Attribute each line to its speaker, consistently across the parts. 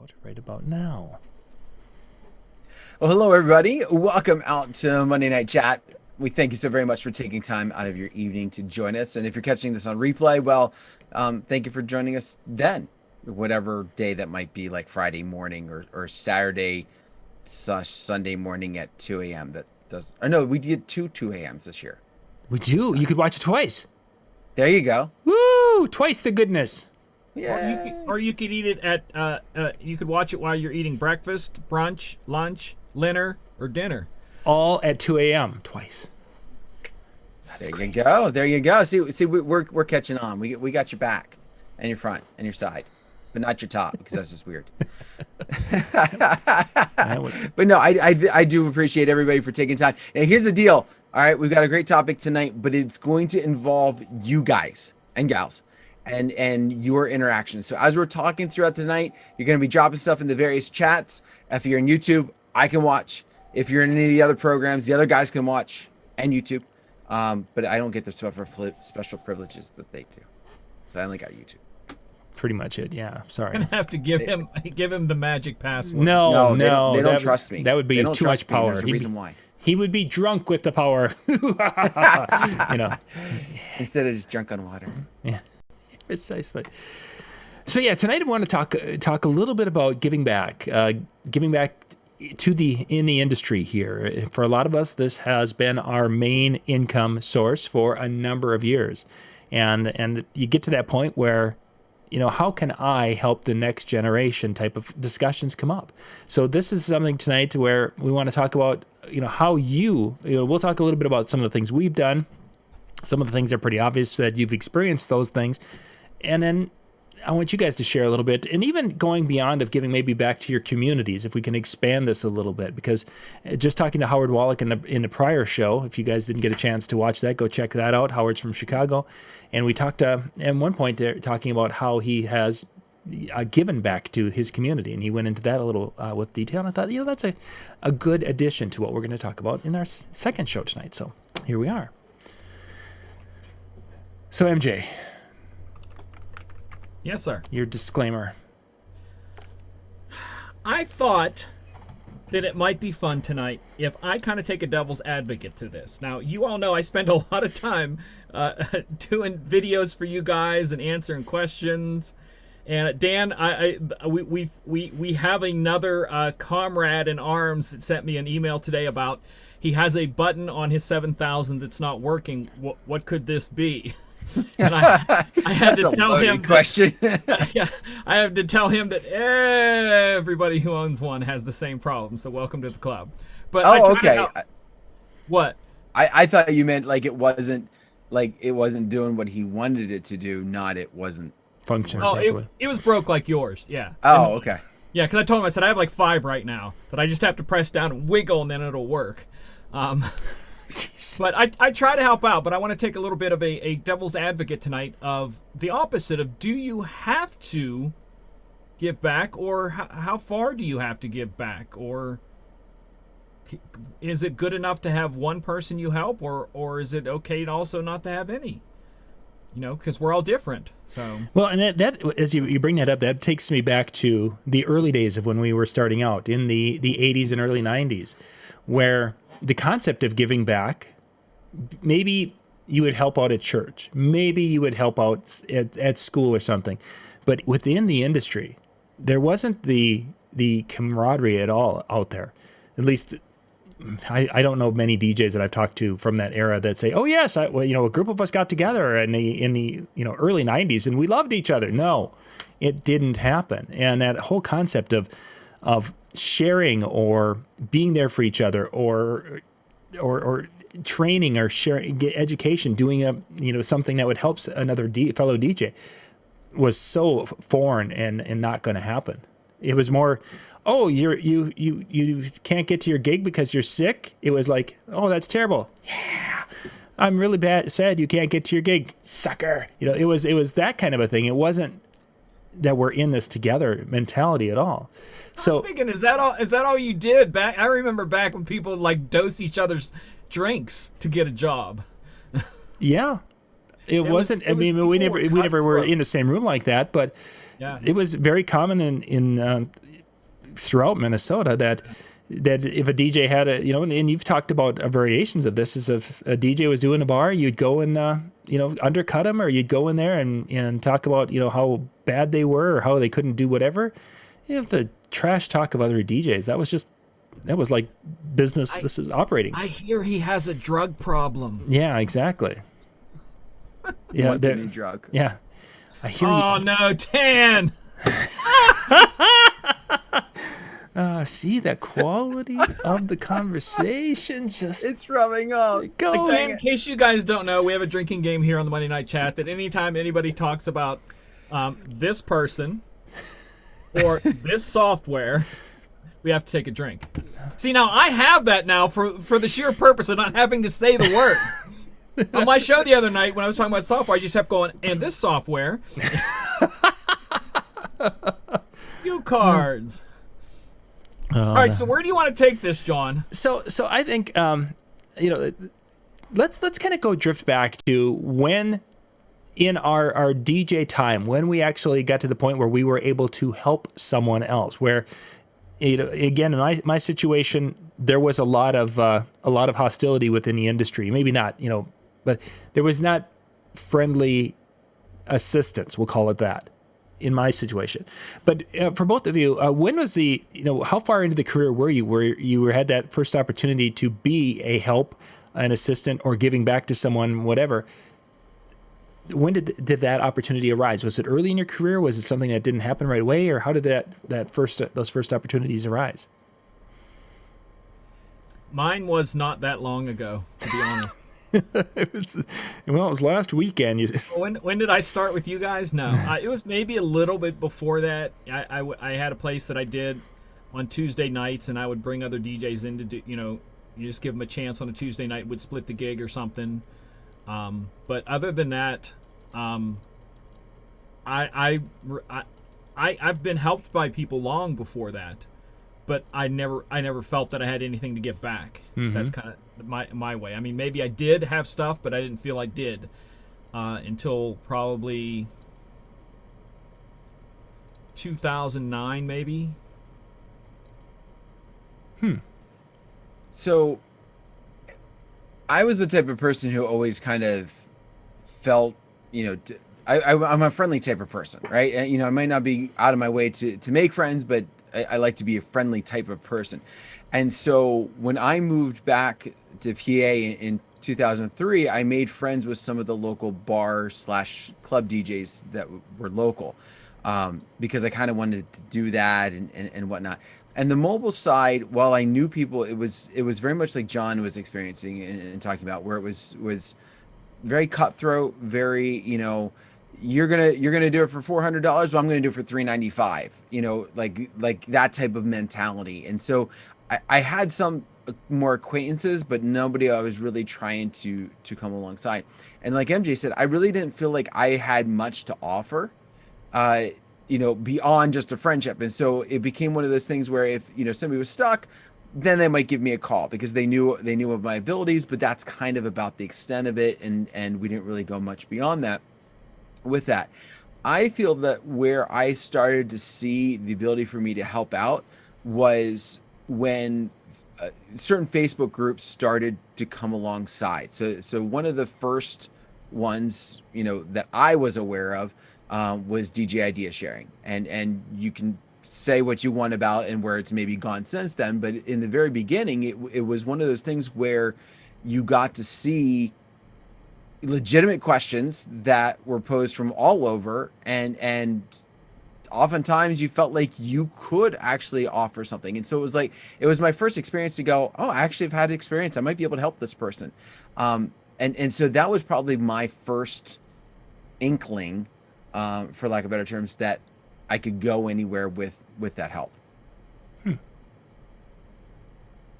Speaker 1: out right about now.
Speaker 2: Well, hello, everybody. Welcome out to Monday Night Chat. We thank you so very much for taking time out of your evening to join us. And if you're catching this on replay, well, thank you for joining us then, whatever day that might be, like Friday morning or Saturday / Sunday morning at 2 a.m. That does, or no, we did two 2 a.m.s this year.
Speaker 1: We do. You could watch it twice.
Speaker 2: There you go.
Speaker 1: Woo! Twice the goodness.
Speaker 2: Yeah.
Speaker 3: Or you could eat it at, you could watch it while you're eating breakfast, brunch, lunch, dinner, or dinner.
Speaker 1: All at 2 a.m. twice.
Speaker 2: There you go. There you go. See, we're catching on. We got your back and your front and your side, but not your top because that's just weird. But no, I do appreciate everybody for taking time. And here's the deal. All right, we've got a great topic tonight, but it's going to involve you guys and gals and your interaction. So as we're talking throughout the night, you're going to be dropping stuff in the various chats. If you're in YouTube, I can watch. If you're in any of the other programs, the other guys can watch and YouTube. But I don't get the special privileges that they do. So I only got YouTube.
Speaker 1: Pretty much it. Yeah. Sorry.
Speaker 3: I'm gonna have to give him the magic password.
Speaker 1: No,
Speaker 2: they don't trust me.
Speaker 1: That would be too much power.
Speaker 2: There's a reason why.
Speaker 1: He would be drunk with the power.
Speaker 2: Instead of just drunk on water.
Speaker 1: Yeah. Precisely. So yeah, tonight I want to talk a little bit about giving back to in the industry here. For a lot of us, this has been our main income source for a number of years, and you get to that point where, how can I help the next generation type of discussions come up. So this is something tonight where we want to talk about, how we'll talk a little bit about some of the things we've done. Some of the things are pretty obvious that you've experienced those things. And then I want you guys to share a little bit, and even going beyond of giving maybe back to your communities, if we can expand this a little bit, because just talking to Howard Wallach in the prior show, if you guys didn't get a chance to watch that, go check that out. Howard's from Chicago. And we talked at one point there, talking about how he has given back to his community, and he went into that a little with detail, and I thought, that's a good addition to what we're going to talk about in our second show tonight. So here we are. So MJ.
Speaker 3: Yes, sir.
Speaker 1: Your disclaimer.
Speaker 3: I thought that it might be fun tonight if I kind of take a devil's advocate to this. Now, you all know I spend a lot of time doing videos for you guys and answering questions. And Dan, we have another comrade in arms that sent me an email today about he has a button on his 7000 that's not working. What could this be? And I had to tell him
Speaker 2: question.
Speaker 3: I have to tell him that everybody who owns one has the same problem. So welcome to the club. But
Speaker 2: okay.
Speaker 3: What?
Speaker 2: I thought you meant like it wasn't doing what he wanted it to do, not it wasn't
Speaker 1: functioning.
Speaker 3: Oh, it was broke like yours. Yeah.
Speaker 2: Oh, okay.
Speaker 3: Yeah, because I told him, I said I have like 5 right now, but I just have to press down and wiggle, and then it'll work. But I try to help out, but I want to take a little bit of a devil's advocate tonight of the opposite of, do you have to give back, or how far do you have to give back, or is it good enough to have one person you help, or is it okay to also not to have any? Because we're all different. So
Speaker 1: well, and that as you bring that up, that takes me back to the early days of when we were starting out in the 80s and early 90s, where the concept of giving back, maybe you would help out at church, maybe you would help out at school or something, but within the industry, there wasn't the camaraderie at all out there. At least, I don't know many DJs that I've talked to from that era that say, "Oh yes, a group of us got together in the early '90s and we loved each other." No, it didn't happen, and that whole concept of sharing or being there for each other or training or sharing education, doing something that would help another fellow DJ was so foreign and not going to happen. It was more, oh, you can't get to your gig because you're sick. It was like, oh, that's terrible. Yeah, I'm really sad you can't get to your gig, sucker. It was that kind of a thing. It wasn't that we're in this together mentality at all. So
Speaker 3: I'm thinking, is that all you did back? I remember back when people like dose each other's drinks to get a job.
Speaker 1: Yeah. It wasn't. I mean, we never were in the same room like that, but
Speaker 3: Yeah.
Speaker 1: it was very common in throughout Minnesota that if a DJ had and you've talked about variations of this, is if a DJ was doing a bar, you'd go and undercut them, or you'd go in there and talk about how bad they were or how they couldn't do whatever. If the trash talk of other DJs, that was like business. This is operating.
Speaker 3: I hear he has a drug problem.
Speaker 1: Yeah, exactly. Yeah,
Speaker 2: What's a new drug?
Speaker 1: Yeah, I hear.
Speaker 3: Oh no, Tan!
Speaker 1: See that quality of the conversation, just
Speaker 2: It's rubbing off.
Speaker 1: going.
Speaker 3: In case you guys don't know, we have a drinking game here on the Monday Night Chat that anytime anybody talks about this person or this software, we have to take a drink. See, now I have that now for the sheer purpose of not having to say the word. On my show the other night, when I was talking about software, I just kept going, and this software. Cue cards. All right, so where do you want to take this, John?
Speaker 1: So I think let's kind of go drift back to when in our DJ time, when we actually got to the point where we were able to help someone else, where again, in my situation, there was a lot of hostility within the industry. Maybe not, but there was not friendly assistance, we'll call it that, in my situation. But for both of you, when was how far into the career were you where you had that first opportunity to be a help, an assistant, or giving back to someone, whatever? When did that opportunity arise? Was it early in your career? Was it something that didn't happen right away? Or how did those first opportunities arise?
Speaker 3: Mine was not that long ago, to be honest.
Speaker 1: It was last weekend.
Speaker 3: When did I start with you guys? No, it was maybe a little bit before that. I had a place that I did on Tuesday nights, and I would bring other DJs in to do, you just give them a chance on a Tuesday night, would split the gig or something. But other than that, I've been helped by people long before that, but I never felt that I had anything to give back. Mm-hmm. That's kind of my way. I mean, maybe I did have stuff, but I didn't feel I did until probably 2009, maybe.
Speaker 2: So I was the type of person who always kind of felt, I'm a friendly type of person, right? And, I might not be out of my way to make friends, but I like to be a friendly type of person. And so when I moved back to PA in 2003, I made friends with some of the local bar/club DJs that were local, because I kind of wanted to do that and whatnot. And the mobile side, while I knew people, it was very much like John was experiencing and talking about, where it was very cutthroat, very, you're gonna do it for $400, well, I'm gonna do it for $395, like that type of mentality. And so I had some more acquaintances, but nobody I was really trying to come alongside. And like MJ said, I really didn't feel like I had much to offer, beyond just a friendship. And so it became one of those things where if, somebody was stuck, then they might give me a call because they knew of my abilities, but that's kind of about the extent of it. And we didn't really go much beyond that with that. I feel that where I started to see the ability for me to help out was when certain Facebook groups started to come alongside. So one of the first ones, that I was aware of, was DJ idea sharing. And you can say what you want about and where it's maybe gone since then, but in the very beginning, it was one of those things where you got to see legitimate questions that were posed from all over, and oftentimes you felt like you could actually offer something. And so it was my first experience to go, oh, I actually have had experience. I might be able to help this person. And so that was probably my first inkling, for lack of better terms, that I could go anywhere with that help.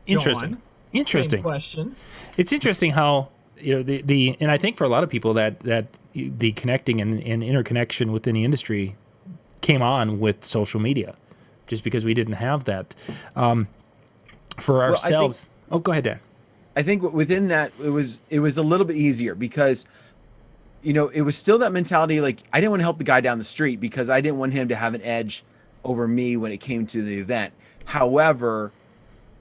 Speaker 1: Interesting.
Speaker 3: John,
Speaker 1: Interesting
Speaker 3: same question.
Speaker 1: It's interesting how the and I think for a lot of people that the connecting and interconnection within the industry came on with social media, just because we didn't have that for ourselves. Go ahead, Dan.
Speaker 2: I think within that it was a little bit easier because it was still that mentality. Like, I didn't want to help the guy down the street because I didn't want him to have an edge over me when it came to the event. However,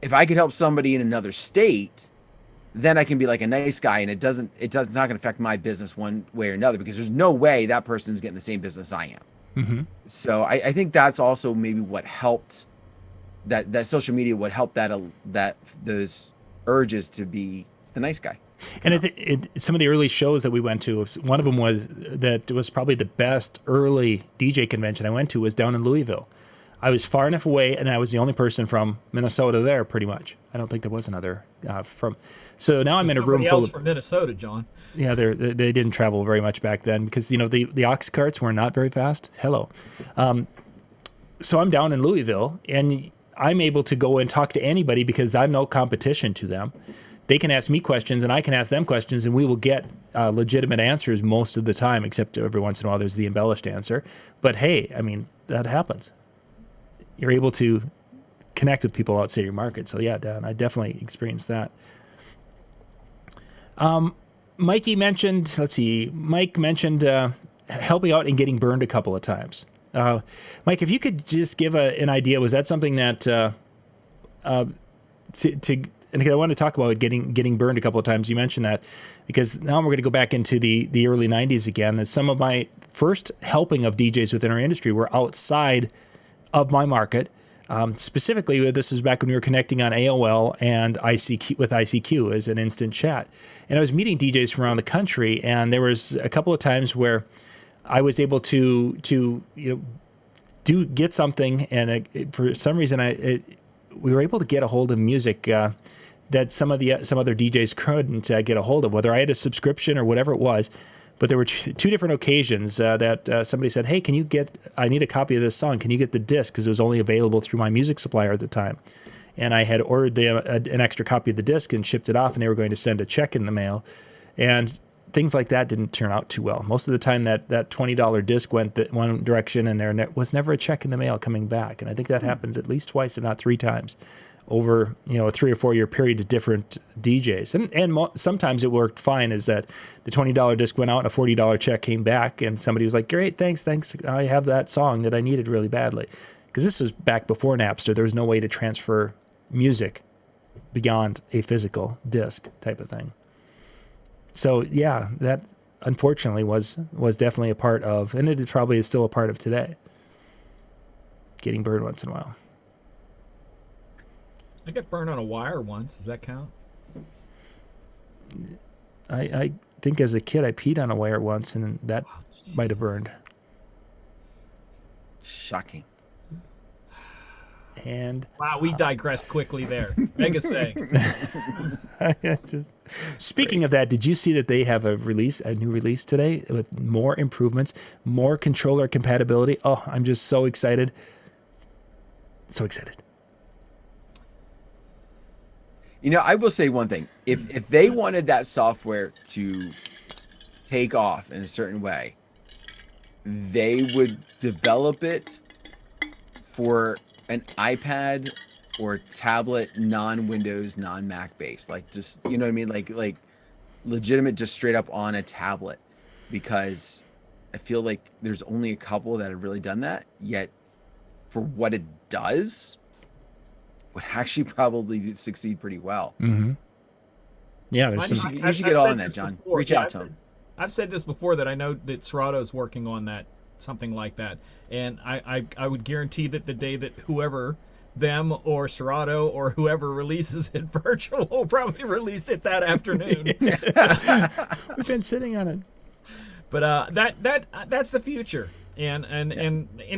Speaker 2: if I could help somebody in another state, then I can be like a nice guy, and it's not going to affect my business one way or another, because there's no way that person's getting the same business I am.
Speaker 1: Mm-hmm.
Speaker 2: So I think that's also maybe what helped that social media would help that those urges to be the nice guy.
Speaker 1: And some of the early shows that we went to, one of them was probably the best early DJ convention I went to was down in Louisville. I was far enough away, and I was the only person from Minnesota there, pretty much. I don't think there was another from. So now I'm in a room full of
Speaker 3: from Minnesota, John.
Speaker 1: Yeah, they didn't travel very much back then because the ox carts were not very fast. Hello, so I'm down in Louisville, and I'm able to go and talk to anybody because I'm no competition to them. They can ask me questions, and I can ask them questions, and we will get legitimate answers most of the time, except every once in a while there's the embellished answer. But hey, I mean, that happens. You're able to connect with people outside your market. So yeah, Dan, I definitely experienced that. Mike mentioned helping out and getting burned a couple of times. Mike, if you could just give an idea, was that something that and I want to talk about getting burned a couple of times. You mentioned that because now we're going to go back into the early 90s again. And some of my first helping of DJs within our industry were outside of my market. Specifically, this is back when we were connecting on AOL and ICQ with ICQ as an instant chat. And I was meeting DJs from around the country, and there was a couple of times where I was able to get something, and for some reason we were able to get a hold of music that some other DJs couldn't get a hold of, whether I had a subscription or whatever it was. But there were two different occasions that somebody said, hey, I need a copy of this song. Can you get the disc? Because it was only available through my music supplier at the time. And I had ordered an extra copy of the disc and shipped it off, and they were going to send a check in the mail. And things like that didn't turn out too well. Most of the time that $20 disc went one direction, and there was never a check in the mail coming back. And I think that happened at least twice, if not three times, over a 3 or 4 year period to different DJs. And sometimes it worked fine, is that the $20 disc went out and a $40 check came back, and somebody was like, great, thanks, I have that song that I needed really badly. Because this was back before Napster. There was no way to transfer music beyond a physical disc type of thing. So yeah, that unfortunately was definitely a part of, and it probably is still a part of today, getting burned once in a while.
Speaker 3: I got burned on a wire once. Does that count?
Speaker 1: I think as a kid I peed on a wire once, and that might have burned.
Speaker 2: Shocking.
Speaker 1: And
Speaker 3: wow, we digressed quickly there. Mega say.
Speaker 1: Speaking of that, did you see that they have a new release today with more improvements, more controller compatibility? Oh, I'm just so excited. So excited.
Speaker 2: I will say one thing. If they wanted that software to take off in a certain way, they would develop it for an iPad or tablet, non-Windows, non-Mac based. Like, just, you know what I mean? Like legitimate, just straight up on a tablet. Because I feel like there's only a couple that have really done that, yet for what it does, would actually probably succeed pretty well.
Speaker 1: Mm-hmm. Yeah,
Speaker 2: you should get all in that, John. Reach out to him.
Speaker 3: I've said this before, that I know that Serato's working on that, something like that, and I would guarantee that the day that whoever, them or Serato or whoever releases it virtual, will probably release it that afternoon.
Speaker 1: We've been sitting on it.
Speaker 3: But that's the future. And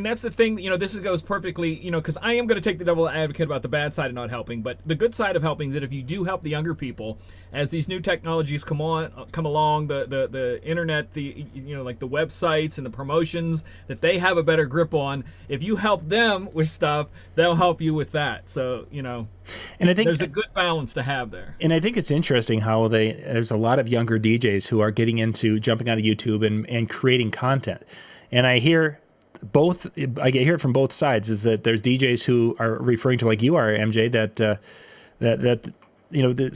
Speaker 3: that's the thing, this goes perfectly, because I am going to take the devil advocate about the bad side of not helping, but the good side of helping is that if you do help the younger people, as these new technologies come along, the internet, like the websites and the promotions that they have a better grip on, if you help them with stuff, they'll help you with that. So, and I think there's a good balance to have there.
Speaker 1: And I think it's interesting how there's a lot of younger DJs who are getting into jumping onto YouTube and creating content. And I hear it from both sides, is that there's DJs who are referring to, like you are, MJ, that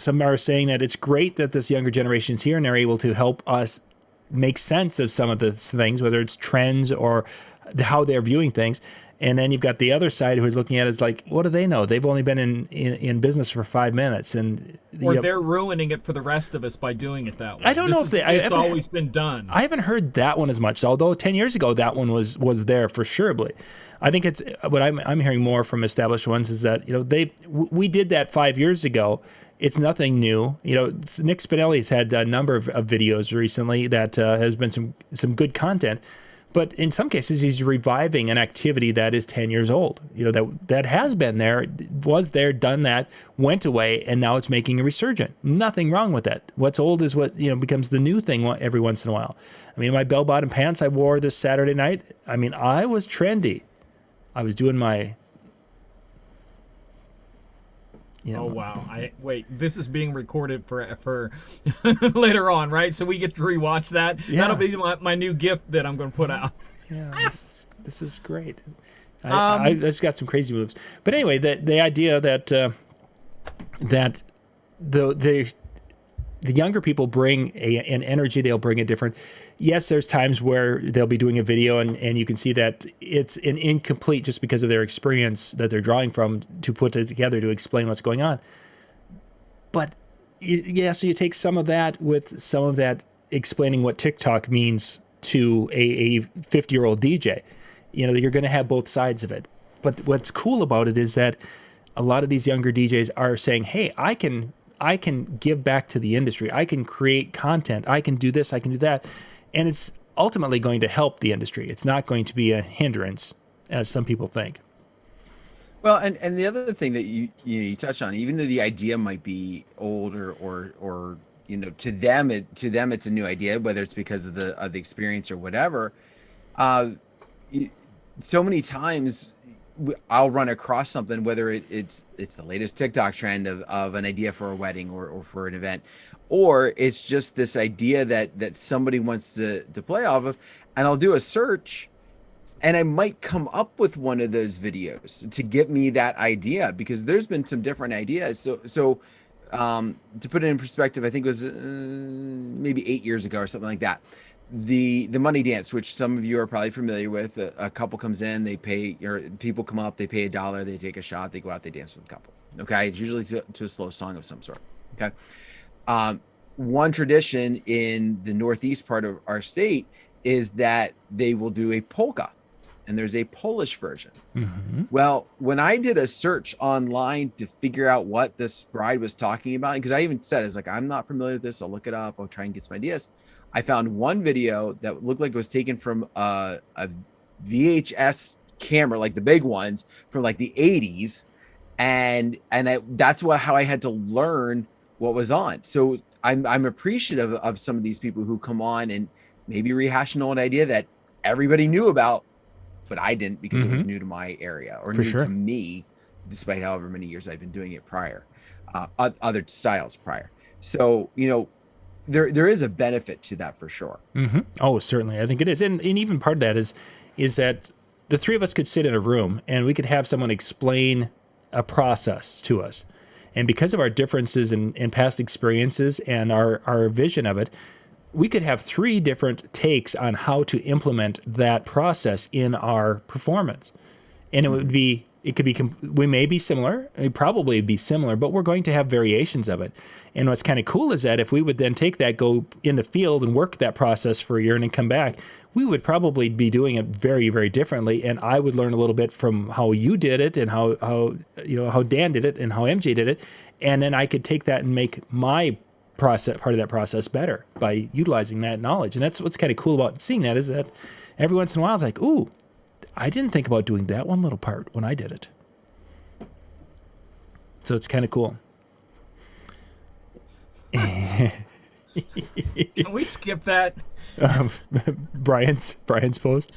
Speaker 1: some are saying that it's great that this younger generation is here and they're able to help us make sense of some of the things, whether it's trends or how they're viewing things. And then you've got the other side who's looking at it as like, what do they know? They've only been in business for 5 minutes, and
Speaker 3: or they're ruining it for the rest of us by doing it that way.
Speaker 1: I don't know if
Speaker 3: it's always been done.
Speaker 1: I haven't heard that one as much. Although 10 years ago that one was there for sure. I think it's what I'm hearing more from established ones is that we did that 5 years ago. It's nothing new. Nick Spinelli's had a number of videos recently that has been some good content. But in some cases, he's reviving an activity that is 10 years old. That has been there, was there, done that, went away, and now it's making a resurgent. Nothing wrong with that. What's old is what becomes the new thing every once in a while. I mean, my bell-bottom pants I wore this Saturday night. I mean, I was trendy. I was doing my.
Speaker 3: Oh wow! Wait. This is being recorded for later on, right? So we get to rewatch that. Yeah. That'll be my new gift that I'm going to put out.
Speaker 1: Yeah, this is great. I've just got some crazy moves. But anyway, the idea that that the younger people bring an energy, they'll bring a different. Yes, there's times where they'll be doing a video and you can see that it's an incomplete just because of their experience that they're drawing from to put it together to explain what's going on. But so you take some of that with some of that explaining what TikTok means to a 50-year-old DJ. You're going to have both sides of it. But what's cool about it is that a lot of these younger DJs are saying, hey, I can give back to the industry. I can create content. I can do this. I can do that. And it's ultimately going to help the industry. It's not going to be a hindrance, as some people think.
Speaker 2: Well, and the other thing that you touched on, even though the idea might be old or to them it's a new idea, whether it's because of the experience or whatever. So many times I'll run across something, whether it's the latest TikTok trend of an idea for a wedding or for an event, or it's just this idea that somebody wants to play off of, and I'll do a search and I might come up with one of those videos to get me that idea, because there's been some different ideas. So to put it in perspective, I think it was maybe 8 years ago or something like that. The money dance, which some of you are probably familiar with, a couple comes in, they pay, or people come up, they pay $1, they take a shot, they go out, they dance with the couple. Okay, it's usually to a slow song of some sort. Okay, one tradition in the northeast part of our state is that they will do a polka, and there's a Polish version. Mm-hmm. Well, when I did a search online to figure out what this bride was talking about, because I even said, it's like, I'm not familiar with this, I'll look it up, I'll try and get some ideas. I found one video that looked like it was taken from a VHS camera, like the big ones from like the 80s. And that's how I had to learn what was on. So I'm appreciative of some of these people who come on and maybe rehash an old idea that everybody knew about, but I didn't, because it was new to my area, or new to me, despite however many years I've been doing it prior, other styles prior. So, there is a benefit to that for sure. Mm-hmm.
Speaker 1: Oh, certainly. I think it is. And even part of that is that the three of us could sit in a room and we could have someone explain a process to us. And because of our differences in past experiences and our vision of it, we could have 3 different takes on how to implement that process in our performance. And we may be similar, it probably be similar, but we're going to have variations of it. And what's kind of cool is that if we would then take that, go in the field and work that process for a year and then come back, we would probably be doing it very, very differently. And I would learn a little bit from how you did it and how Dan did it and how MJ did it. And then I could take that and make my part of that process better by utilizing that knowledge. And that's what's kind of cool about seeing that, is that every once in a while it's like, ooh, I didn't think about doing that one little part when I did it. So it's kind of cool.
Speaker 3: Can we skip that?
Speaker 1: Brian's post.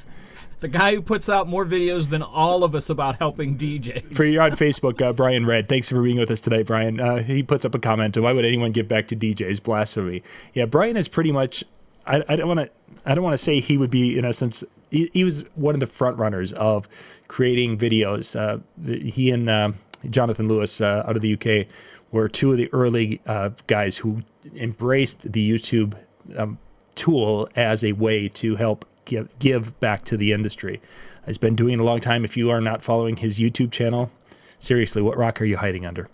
Speaker 3: The guy who puts out more videos than all of us about helping DJs.
Speaker 1: For you're on Facebook, Brian Red. Thanks for being with us tonight, Brian. He puts up a comment. Why would anyone give back to DJs? Blasphemy. Yeah, Brian is pretty much. I don't want to say he would be, in essence. He was one of the front runners of creating videos. He and Jonathan Lewis out of the UK were 2 of the early guys who embraced the YouTube tool as a way to help give back to the industry. He's been doing it a long time. If you are not following his YouTube channel, seriously, what rock are you hiding under?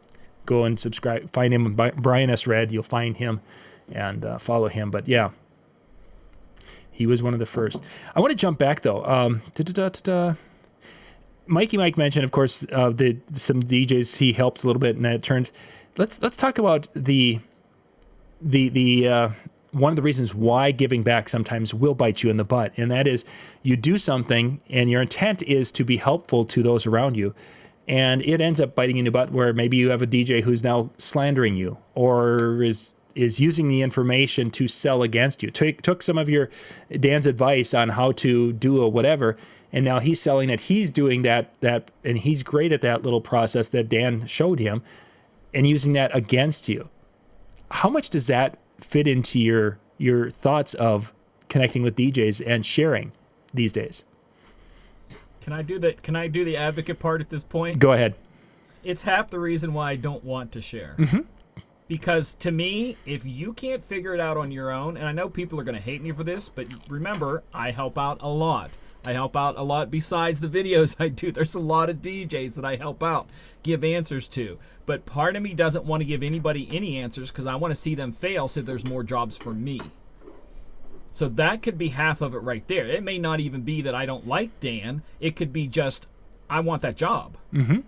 Speaker 1: Go and subscribe. Find him, Brian S. Red. You'll find him and follow him. But yeah, he was one of the first. I want to jump back though. Mikey Mike mentioned, of course, some DJs he helped a little bit, and that turned. Let's talk about the one of the reasons why giving back sometimes will bite you in the butt, and that is you do something and your intent is to be helpful to those around you, and it ends up biting in your butt where maybe you have a DJ who's now slandering you or is using the information to sell against you. Took some of Dan's advice on how to do a whatever, and now he's selling it. He's doing that, and he's great at that little process that Dan showed him, and using that against you. How much does that fit into your thoughts of connecting with DJs and sharing these days?
Speaker 3: Can I do the advocate part at this point?
Speaker 1: Go ahead.
Speaker 3: It's half the reason why I don't want to share.
Speaker 1: Mm-hmm.
Speaker 3: Because to me, if you can't figure it out on your own, and I know people are going to hate me for this, but remember, I help out a lot. I help out a lot besides the videos I do. There's a lot of DJs that I help out, give answers to. But part of me doesn't want to give anybody any answers because I want to see them fail so there's more jobs for me. So that could be half of it right there. It may not even be that I don't like Dan. It could be just, I want that job.
Speaker 1: Mm-hmm.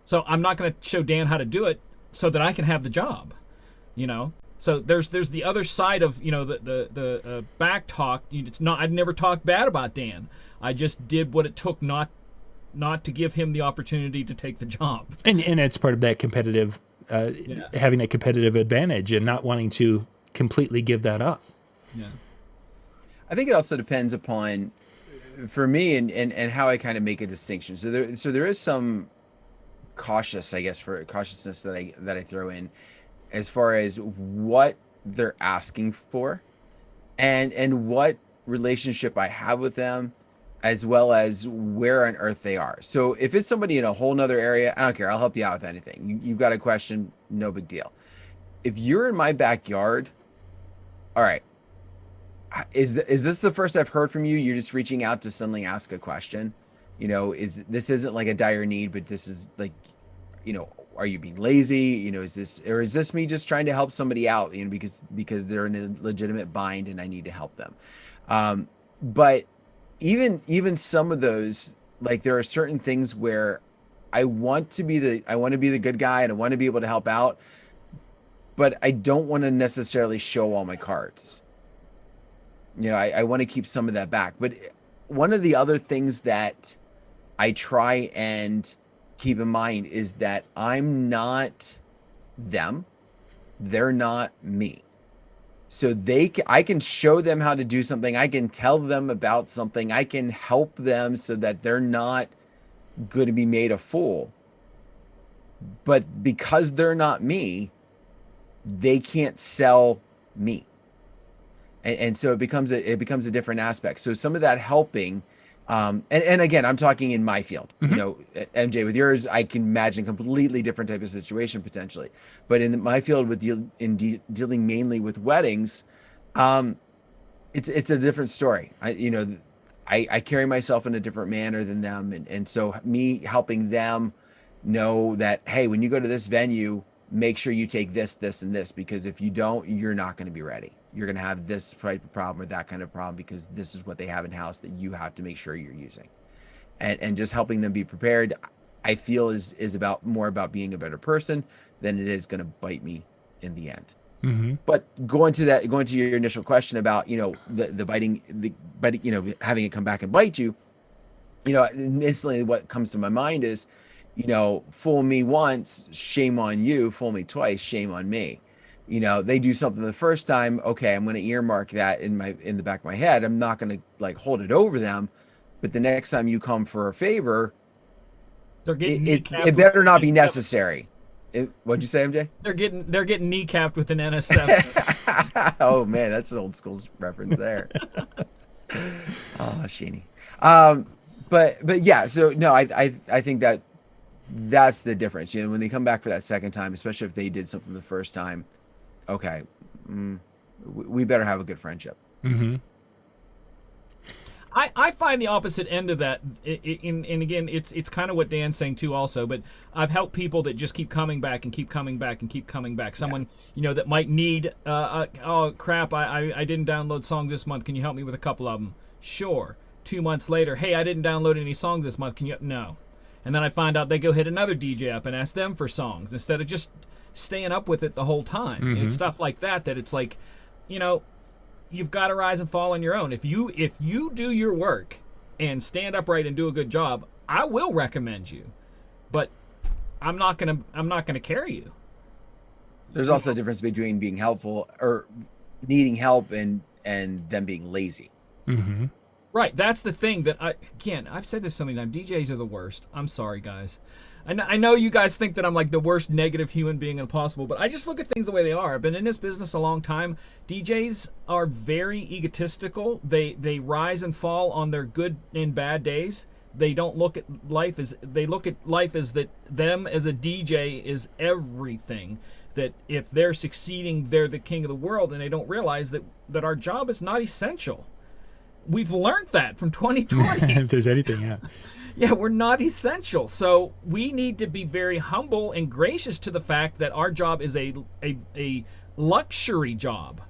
Speaker 3: So I'm not going to show Dan how to do it so that I can have the job, you know? So there's the other side of, you know, the back talk. It's not, I'd never talked bad about Dan. I just did what it took not to give him the opportunity to take the job. And
Speaker 1: it's part of that competitive, having that competitive advantage and not wanting to completely give that up.
Speaker 3: Yeah.
Speaker 2: I think it also depends upon, for me, and how I kind of make a distinction. So there is some cautiousness that I throw in as far as what they're asking for and what relationship I have with them, as well as where on earth they are. So if it's somebody in a whole nother area, I don't care. I'll help you out with anything. You've got a question, no big deal. If you're in my backyard, all right, is this the first I've heard from you? You're just reaching out to suddenly ask a question. You know, this isn't like a dire need, but this is like, you know, are you being lazy? You know, is this me just trying to help somebody out? You know, because they're in a legitimate bind and I need to help them. But even some of those, like there are certain things where I want to be the good guy and I want to be able to help out, but I don't want to necessarily show all my cards. You know, I want to keep some of that back. But one of the other things that I try and keep in mind is that I'm not them. They're not me. So I can show them how to do something. I can tell them about something. I can help them so that they're not going to be made a fool. But because they're not me, they can't sell me. And so it becomes a different aspect. So some of that helping, and again, I'm talking in my field,
Speaker 1: mm-hmm.
Speaker 2: You know, MJ, with yours, I can imagine completely different type of situation potentially. But in my field, dealing mainly with weddings, it's a different story. I carry myself in a different manner than them, and so me helping them know that, hey, when you go to this venue, make sure you take this, this, and this, because if you don't, you're not going to be ready. You're going to have this type of problem or that kind of problem because this is what they have in house that you have to make sure you're using. And just helping them be prepared, I feel is more about being a better person than it is going to bite me in the end.
Speaker 1: Mm-hmm.
Speaker 2: But going to your initial question about, you know, the biting, you know, having it come back and bite you, you know, instantly what comes to my mind is, you know, fool me once, shame on you. Fool me twice, shame on me. You know, they do something the first time. Okay, I'm going to earmark that in the back of my head. I'm not going to like hold it over them. But the next time you come for a favor, it better not be necessary. What'd you say, MJ? They're
Speaker 3: getting kneecapped with an NS7.
Speaker 2: Oh man, that's an old school reference there. Oh, Sheeny. But yeah. So no, I think that's the difference. You know, when they come back for that second time, especially if they did something the first time, okay, we better have a good friendship.
Speaker 1: Mm-hmm.
Speaker 3: I find the opposite end of that, and again, it's kind of what Dan's saying too also, but I've helped people that just keep coming back and keep coming back and keep coming back. Someone, that might need, oh, crap, I didn't download songs this month. Can you help me with a couple of them? Sure. 2 months later, hey, I didn't download any songs this month. Can you? No. And then I find out they go hit another DJ up and ask them for songs instead of just staying up with it the whole time.
Speaker 1: Mm-hmm.
Speaker 3: It's stuff like that it's like, you've got to rise and fall on your own. If you do your work and stand upright and do a good job, I will recommend you. But I'm not gonna carry you.
Speaker 2: There's also a difference between being helpful or needing help and them being lazy.
Speaker 1: Mm-hmm.
Speaker 3: Right, that's the thing that I've said this so many times. DJs are the worst. I'm sorry, guys. I know you guys think that I'm like the worst negative human being possible, but I just look at things the way they are. I've been in this business a long time. DJs are very egotistical. They rise and fall on their good and bad days. They don't look at life as that them as a DJ is everything. That if they're succeeding, they're the king of the world, and they don't realize that our job is not essential. We've learned that from 2020.
Speaker 1: If there's anything, yeah.
Speaker 3: Yeah, we're not essential. So we need to be very humble and gracious to the fact that our job is a luxury job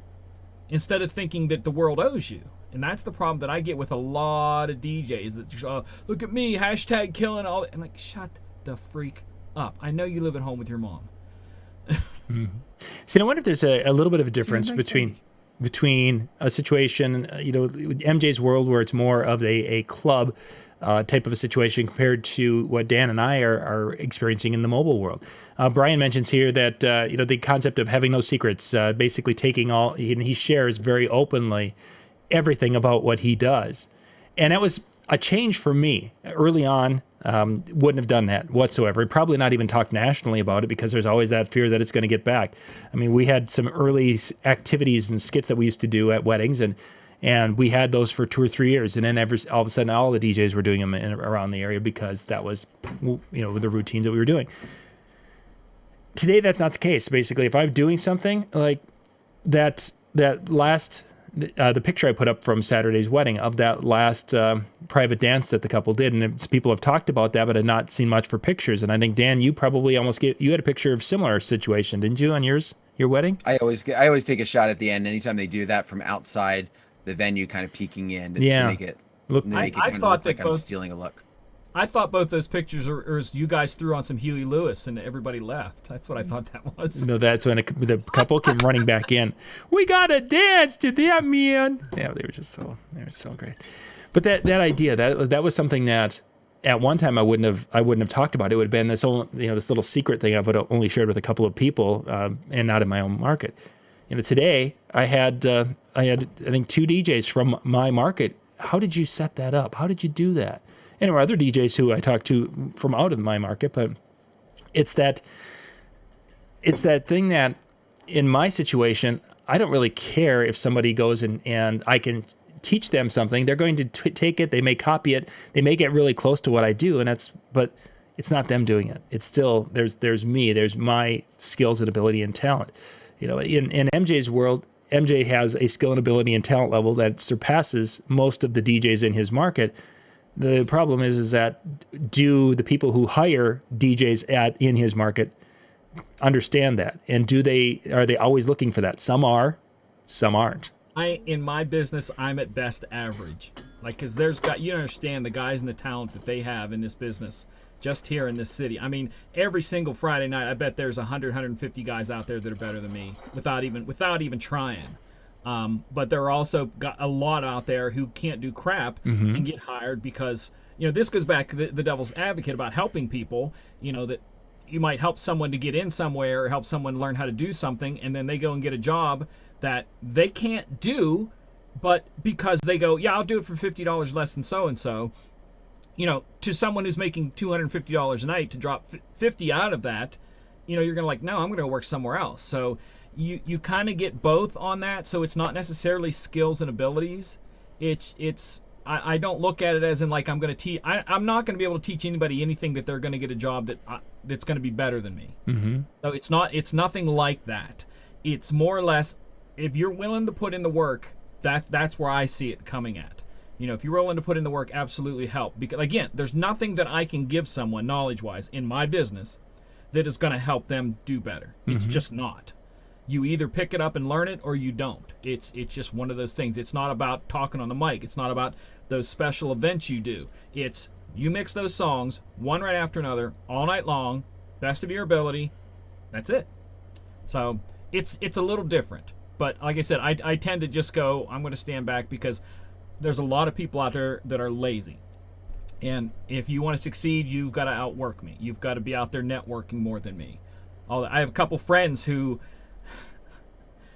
Speaker 3: instead of thinking that the world owes you. And that's the problem that I get with a lot of DJs that just, look at me, hashtag killing all that. I'm like, shut the freak up. I know you live at home with your mom.
Speaker 1: Mm-hmm. See, I wonder if there's a little bit of a difference between a situation, MJ's world where it's more of a club type of a situation compared to what Dan and I are experiencing in the mobile world. Brian mentions here that the concept of having no secrets, basically taking all, and he shares very openly everything about what he does, and that was a change for me early on. Wouldn't have done that whatsoever. Probably not even talked nationally about it because there's always that fear that it's going to get back. I mean, we had some early activities and skits that we used to do at weddings, and we had those for 2 or 3 years, and then all of a sudden all the DJs were doing them around the area because that was the routines that we were doing. Today that's not the case. Basically, if I'm doing something like that last the picture I put up from Saturday's wedding of that last private dance that the couple did, and people have talked about that, but had not seen much for pictures. And I think, Dan, you probably you had a picture of similar situation, didn't you, on your wedding?
Speaker 2: I always take a shot at the end anytime they do that from outside the venue, kind of peeking in to make it look like I'm stealing a look.
Speaker 3: I thought both those pictures are you guys threw on some Huey Lewis and everybody left. That's what I thought that was.
Speaker 1: No, that's when the couple came running back in. We gotta dance to that, man. Yeah, they were so great. But that idea that was something that at one time I wouldn't have talked about. It would have been this this little secret thing I would have only shared with a couple of people and not in my own market. Today I had I think 2 DJs from my market. How did you set that up? How did you do that? And there were other DJs who I talked to from out of my market, but it's that thing that in my situation, I don't really care if somebody goes and I can teach them something. They're going to take it, they may copy it, they may get really close to what I do, but it's not them doing it. It's still, there's me, there's my skills and ability and talent. In MJ's world, MJ has a skill and ability and talent level that surpasses most of the DJs in his market. The problem is that do the people who hire DJs in his market understand that? And are they always looking for that? Some are, some aren't.
Speaker 3: In my business, I'm at best average. Because you understand the guys and the talent that they have in this business just here in this city. I mean, every single Friday night, I bet there's 100, 150 guys out there that are better than me without even trying. But there are also got a lot out there who can't do crap and get hired because, this goes back to the devil's advocate about helping people, that you might help someone to get in somewhere or help someone learn how to do something, and then they go and get a job that they can't do, but because they go, yeah, I'll do it for $50 less than so-and-so, to someone who's making $250 a night to drop 50 out of that, you're going to like, no, I'm going to go work somewhere else. So you kind of get both on that, so it's not necessarily skills and abilities. I don't look at it as in like I'm going to teach. I'm not going to be able to teach anybody anything that they're going to get a job that's going to be better than me. Mm-hmm. So it's nothing like that. It's more or less if you're willing to put in the work That's where I see it coming at. If you're willing to put in the work, absolutely help. Because again, there's nothing that I can give someone knowledge-wise in my business that is going to help them do better. It's just not. You either pick it up and learn it or you don't. It's just one of those things. It's not about talking on the mic. It's not about those special events you do. It's you mix those songs one right after another all night long, best of your ability. That's it. So it's a little different. But like I said, I tend to just go, I'm going to stand back because there's a lot of people out there that are lazy. And if you want to succeed, you've got to outwork me. You've got to be out there networking more than me. I have a couple friends who,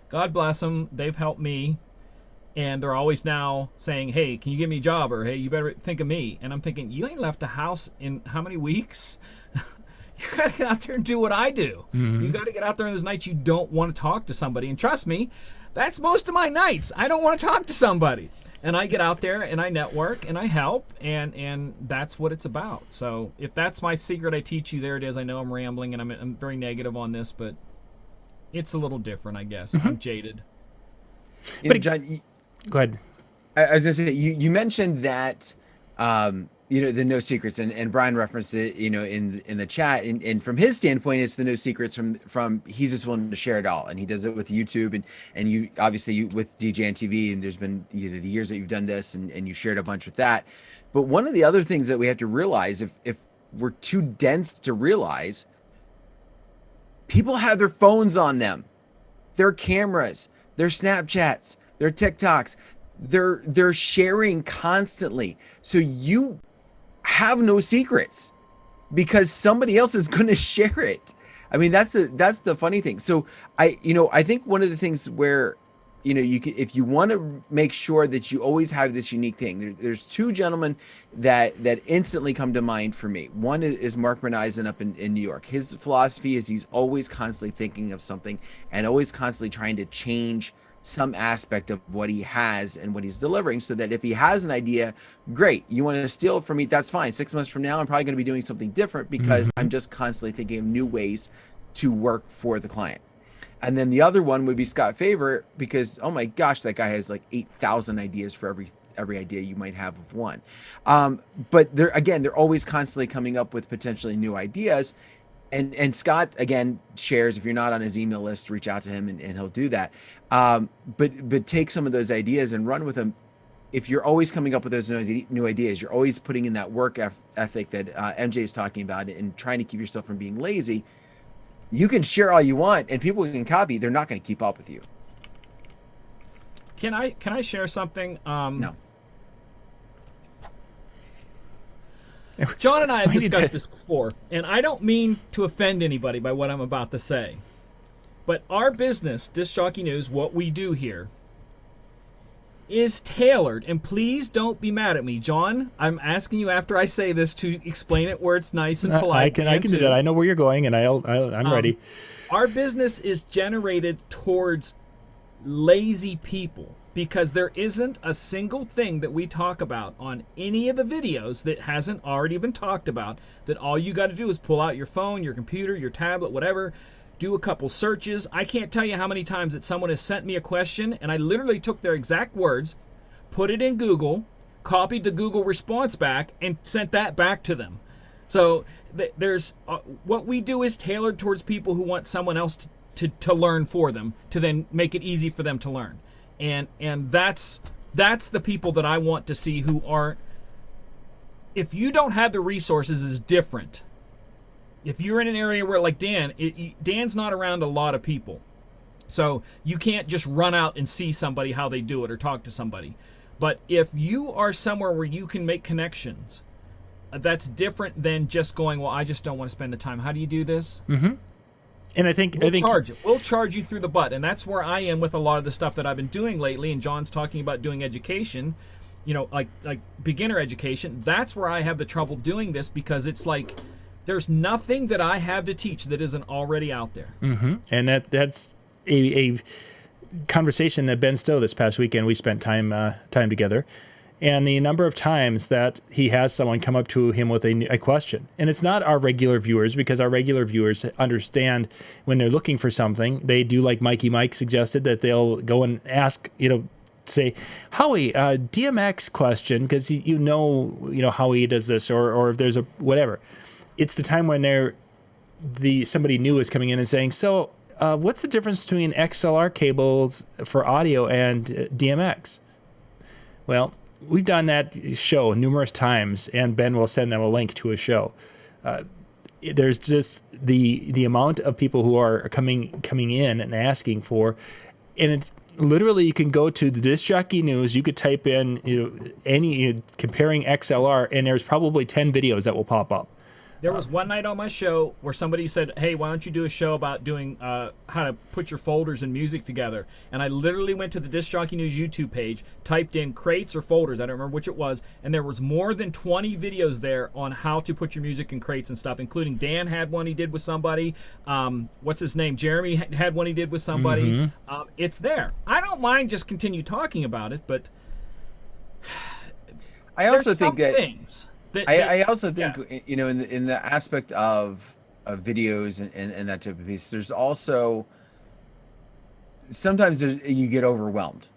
Speaker 3: God bless them, they've helped me. And they're always now saying, hey, can you give me a job? Or, hey, you better think of me. And I'm thinking, you ain't left the house in how many weeks? You got to get out there and do what I do. You got to get out there on those nights you don't want to talk to somebody. And trust me, that's most of my nights. I don't want to talk to somebody. And I get out there and I network and I help, and that's what it's about. So if that's my secret I teach you, there it is. I know I'm rambling and I'm very negative on this, but it's a little different, I guess. I'm jaded.
Speaker 2: But John,
Speaker 1: go ahead.
Speaker 2: I was going to say, you mentioned that, the no secrets, and Brian referenced it, in the chat, and from his standpoint, it's the no secrets from he's just willing to share it all, and he does it with YouTube, and you obviously with DJNTV, and there's been the years that you've done this, and you shared a bunch with that. But one of the other things that we have to realize, if we're too dense to realize, people have their phones on them, their cameras, their Snapchats, their TikToks, they're sharing constantly. So you have no secrets because somebody else is going to share it. I mean, that's the funny thing. So I think one of the things where, if you want to make sure that you always have this unique thing, there's two gentlemen that instantly come to mind for me. One is Mark Reneisen up in New York. His philosophy is he's always constantly thinking of something and always constantly trying to change some aspect of what he has and what he's delivering, so that if he has an idea, great, you want to steal it from me, that's fine. 6 months from now, I'm probably going to be doing something different because I'm just constantly thinking of new ways to work for the client. And then the other one would be Scott Favor, because, oh my gosh, that guy has like 8,000 ideas for every idea you might have of one. But they're always constantly coming up with potentially new ideas. And Scott, again, shares, if you're not on his email list, reach out to him and he'll do that. But take some of those ideas and run with them. If you're always coming up with those new ideas, you're always putting in that work ethic that MJ is talking about and trying to keep yourself from being lazy, you can share all you want and people can copy. They're not going to keep up with you.
Speaker 3: Can I share something?
Speaker 2: No.
Speaker 3: John and I have discussed this before, and I don't mean to offend anybody by what I'm about to say, but our business, Disc Jockey News, what we do here, is tailored, and please don't be mad at me. John, I'm asking you after I say this to explain it where it's nice and polite.
Speaker 1: I can do that. I know where you're going, and I'm ready.
Speaker 3: Our business is generated towards lazy people, because there isn't a single thing that we talk about on any of the videos that hasn't already been talked about, that all you got to do is pull out your phone, your computer, your tablet, whatever, do a couple searches. I can't tell you how many times that someone has sent me a question and I literally took their exact words, put it in Google, copied the Google response back, and sent that back to them. So there's what we do is tailored towards people who want someone else to learn for them, to then make it easy for them to learn. And that's the people that I want to see who aren't. If you don't have the resources, is different. If you're in an area where, like Dan, Dan's not around a lot of people, so you can't just run out and see somebody how they do it or talk to somebody. But if you are somewhere where you can make connections, that's different than just going, well, I just don't want to spend the time. How do you do this?
Speaker 1: Mm-hmm. And I think
Speaker 3: we'll charge you through the butt, and that's where I am with a lot of the stuff that I've been doing lately. And John's talking about doing education, like beginner education. That's where I have the trouble doing this, because it's like there's nothing that I have to teach that isn't already out there.
Speaker 1: Mm-hmm. And that's a conversation that Ben Stowe this past weekend. We spent time together. And the number of times that he has someone come up to him with a question. And it's not our regular viewers, because our regular viewers understand when they're looking for something, they do like Mikey Mike suggested, that they'll go and ask, say, Howie, DMX question, because you know Howie does this, or if there's a whatever. It's the time when somebody new is coming in and saying, so what's the difference between XLR cables for audio and DMX? Well, we've done that show numerous times, and Ben will send them a link to a show. There's just the amount of people who are coming in and asking for, and it's literally, you can go to the Disc Jockey News, you could type in comparing XLR, and there's probably 10 videos that will pop up.
Speaker 3: There was one night on my show where somebody said, hey, why don't you do a show about doing how to put your folders and music together? And I literally went to the Disc Jockey News YouTube page, typed in crates or folders, I don't remember which it was, and there was more than 20 videos there on how to put your music in crates and stuff, including Dan had one he did with somebody. What's his name? Jeremy had one he did with somebody. Mm-hmm. It's there. I don't mind just continue talking about it, but
Speaker 2: I also think that...
Speaker 3: things.
Speaker 2: I also think, you know, in the aspect of videos and that type of piece, there's also sometimes you get overwhelmed.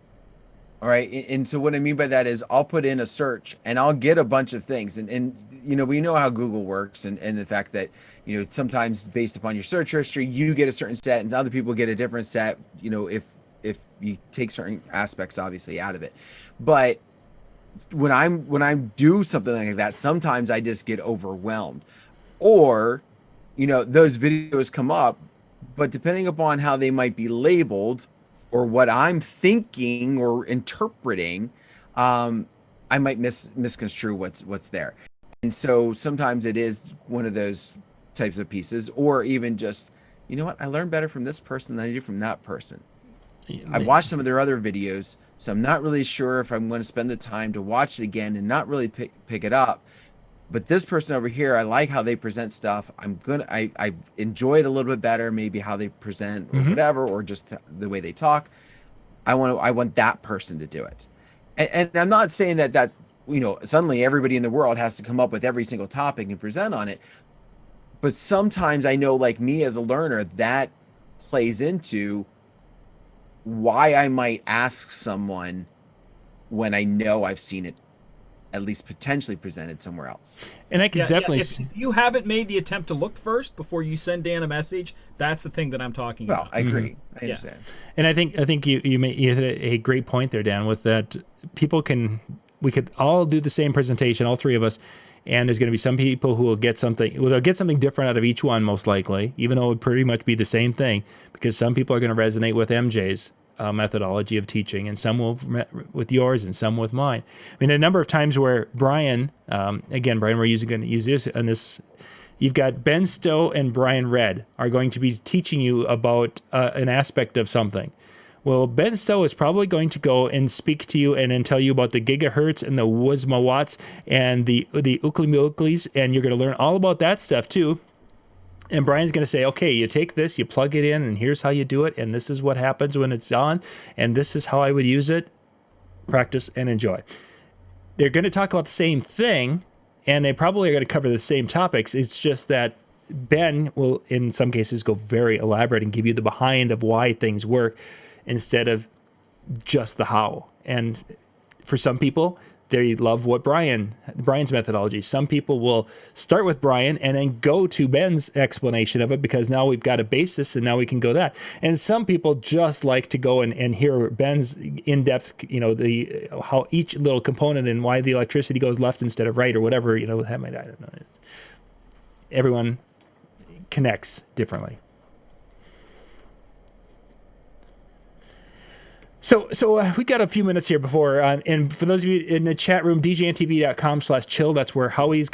Speaker 2: All right. And so what I mean by that is I'll put in a search and I'll get a bunch of things. And you know, we know how Google works and the fact that, you know, sometimes based upon your search history, you get a certain set and other people get a different set, you know, if you take certain aspects obviously out of it. But when I do something like that, sometimes I just get overwhelmed, or, you know, those videos come up, but depending upon how they might be labeled or what I'm thinking or interpreting, I might misconstrue what's there. And so sometimes it is one of those types of pieces, or even just, you know what, I learned better from this person than I do from that person. I've watched some of their other videos, so I'm not really sure if I'm going to spend the time to watch it again and not really pick it up. But this person over here, I like how they present stuff. I enjoy it a little bit better, maybe how they present or whatever, or just the way they talk. I want that person to do it. And I'm not saying that you know, suddenly everybody in the world has to come up with every single topic and present on it. But sometimes I know, like me as a learner, that plays into why I might ask someone when I know I've seen it at least potentially presented somewhere else.
Speaker 1: And I can definitely...
Speaker 3: If you haven't made the attempt to look first before you send Dan a message, that's the thing that I'm talking about.
Speaker 2: Well, I agree. I understand.
Speaker 1: And I think you hit a great point there, Dan, with that we could all do the same presentation, all three of us, and there's going to be some people who will get something, they'll get something different out of each one, most likely, even though it would pretty much be the same thing, because some people are going to resonate with MJ's methodology of teaching, and some will with yours, and some with mine. I mean, a number of times where Brian, Brian, we're going to use this on this. You've got Ben Stowe and Brian Red are going to be teaching you about an aspect of something. Well, Ben Stowe is probably going to go and speak to you and then tell you about the gigahertz and the Wismawatts and the Ukli-Muklis, and you're going to learn all about that stuff too. And Brian's going to say, okay, you take this, you plug it in, and here's how you do it, and this is what happens when it's on, and this is how I would use it. Practice and enjoy. They're going to talk about the same thing, and they probably are going to cover the same topics. It's just that Ben will, in some cases, go very elaborate and give you the behind of why things work instead of just the how. And for some people, they love what Brian's methodology. Some people will start with Brian and then go to Ben's explanation of it, because now we've got a basis and now we can go that. And some people just like to go and hear Ben's in-depth, how each little component and why the electricity goes left instead of right or whatever, that might, I don't know. Everyone connects differently. So we got a few minutes here before, and for those of you in the chat room, DJNTV.com/chill, that's where Howie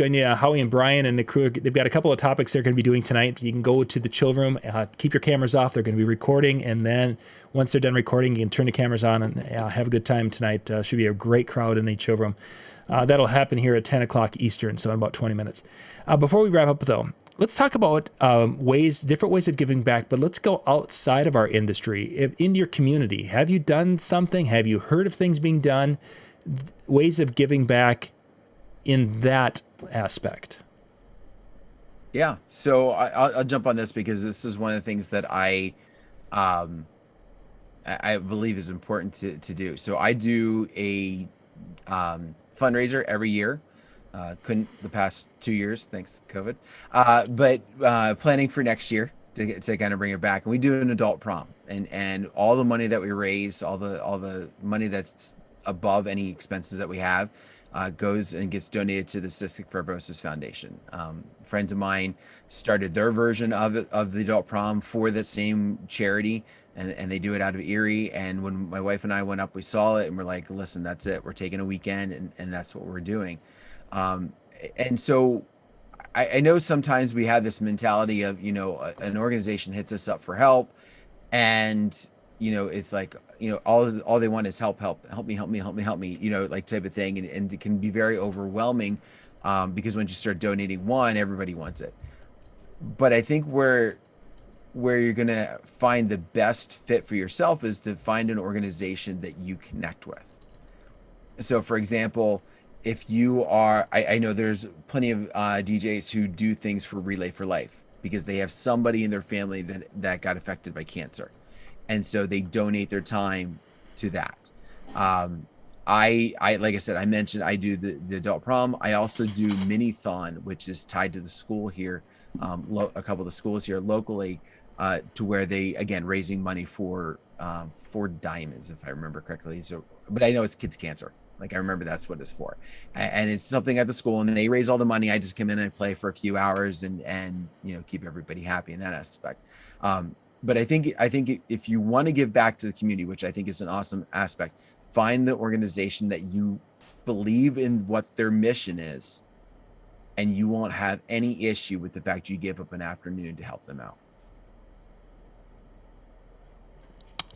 Speaker 1: and Brian and the crew, they've got a couple of topics they're going to be doing tonight. You can go to the chill room, keep your cameras off. They're going to be recording, and then once they're done recording, you can turn the cameras on and have a good time tonight. Should be a great crowd in the chill room. That'll happen here at 10 o'clock Eastern, so in about 20 minutes. Before we wrap up, though, let's talk about different ways of giving back, but let's go outside of our industry, in your community. Have you done something? Have you heard of things being done? Ways of giving back in that aspect.
Speaker 2: Yeah, so I'll jump on this because this is one of the things that I I believe is important to do. So I do a fundraiser every year. Couldn't the past 2 years, thanks COVID. But planning for next year to kind of bring it back. And we do an adult prom, and all the money that we raise, all the money that's above any expenses that we have, goes and gets donated to the Cystic Fibrosis Foundation. Friends of mine started their version of the adult prom for the same charity, and they do it out of Erie. And when my wife and I went up, we saw it, and we're like, listen, that's it. We're taking a weekend, and that's what we're doing. And so I know sometimes we have this mentality of, an organization hits us up for help, and it's like, all they want is help me, like type of thing. And it can be very overwhelming, because once you start donating one, everybody wants it. But I think where you're going to find the best fit for yourself is to find an organization that you connect with. So for example, if you are, I know there's plenty of DJs who do things for Relay for Life because they have somebody in their family that got affected by cancer. And so they donate their time to that. I like I said, I mentioned I do the adult prom. I also do Mini-thon, which is tied to the school here, a couple of the schools here locally, to where they, again, raising money for diamonds, if I remember correctly. So, but I know it's kids' cancer. Like I remember that's what it's for, and it's something at the school, and they raise all the money. I just come in and play for a few hours and keep everybody happy in that aspect. But I think if you want to give back to the community, which I think is an awesome aspect, find the organization that you believe in what their mission is, and you won't have any issue with the fact you give up an afternoon to help them out.